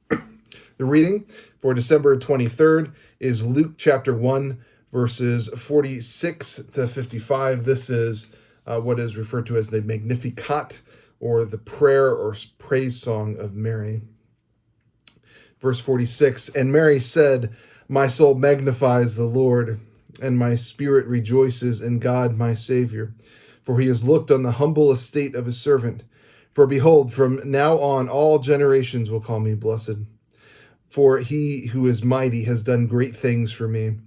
The reading for December 23rd is Luke chapter 1, verses 46 to 55. This is what is referred to as the Magnificat, or the prayer or praise song of Mary. Verse 46, "And Mary said, My soul magnifies the Lord, and my spirit rejoices in God my Savior, for he has looked on the humble estate of his servant. For behold, from now on all generations will call me blessed. For he who is mighty has done great things for me,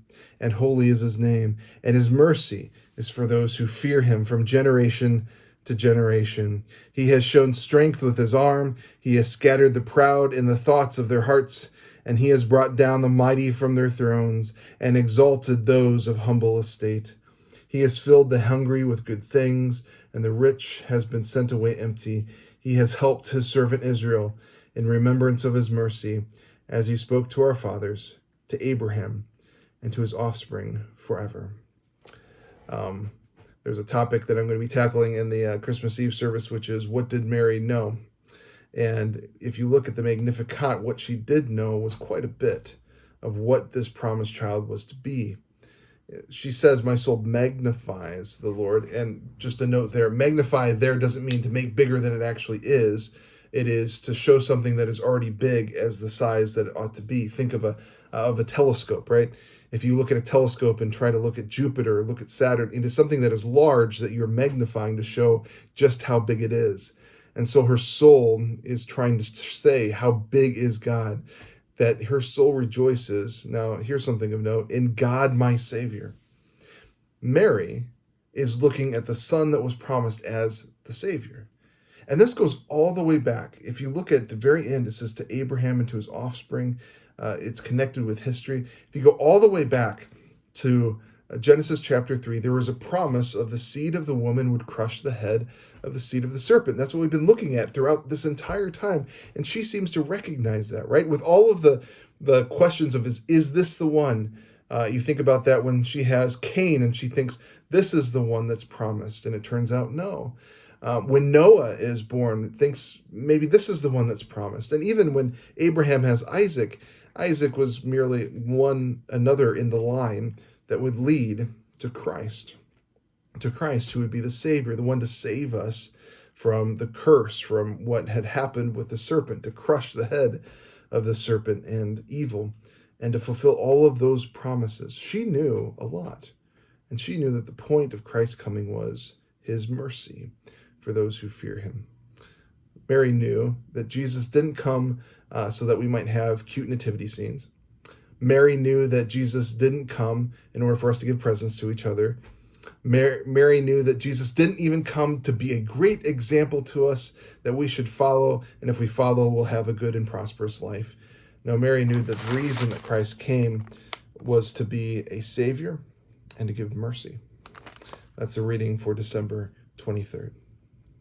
and holy is his name, and his mercy is for those who fear him from generation to generation. He has shown strength with his arm. He has scattered the proud in the thoughts of their hearts, and he has brought down the mighty from their thrones and exalted those of humble estate. He has filled the hungry with good things, and the rich has been sent away empty. He has helped his servant Israel in remembrance of his mercy, as he spoke to our fathers, to Abraham, and to his offspring forever." There's a topic that I'm going to be tackling in the Christmas Eve service, which is, what did Mary know? And if you look at the Magnificat, what she did know was quite a bit of what this promised child was to be. She says, "My soul magnifies the Lord." And just a note there, magnify there doesn't mean to make bigger than it actually is. It is to show something that is already big as the size that it ought to be. Think of a telescope, right? If you look at a telescope and try to look at Jupiter or look at Saturn, into something that is large that you're magnifying to show just how big it is. And so her soul is trying to say, how big is God? That her soul rejoices. Now, here's something of note: in God my Savior. Mary is looking at the Son that was promised as the Savior. And this goes all the way back. If you look at the very end, it says to Abraham and to his offspring. It's connected with history. If you go all the way back to Genesis chapter 3, there was a promise of the seed of the woman would crush the head of the seed of the serpent. That's what we've been looking at throughout this entire time. And she seems to recognize that, right? With all of the questions of, is this the one? You think about that when she has Cain and she thinks, this is the one that's promised. And it turns out, no. When Noah is born, thinks maybe this is the one that's promised. And even when Abraham has Isaac, Isaac was merely another in the line that would lead to Christ, who would be the Savior, the one to save us from the curse, from what had happened with the serpent, to crush the head of the serpent and evil, and to fulfill all of those promises. She knew a lot, and she knew that the point of Christ's coming was his mercy for those who fear him. Mary knew that Jesus didn't come so that we might have cute nativity scenes. Mary knew that Jesus didn't come in order for us to give presents to each other. Mary knew that Jesus didn't even come to be a great example to us that we should follow, and if we follow, we'll have a good and prosperous life. No, Mary knew that the reason that Christ came was to be a Savior and to give mercy. That's the reading for December 23rd.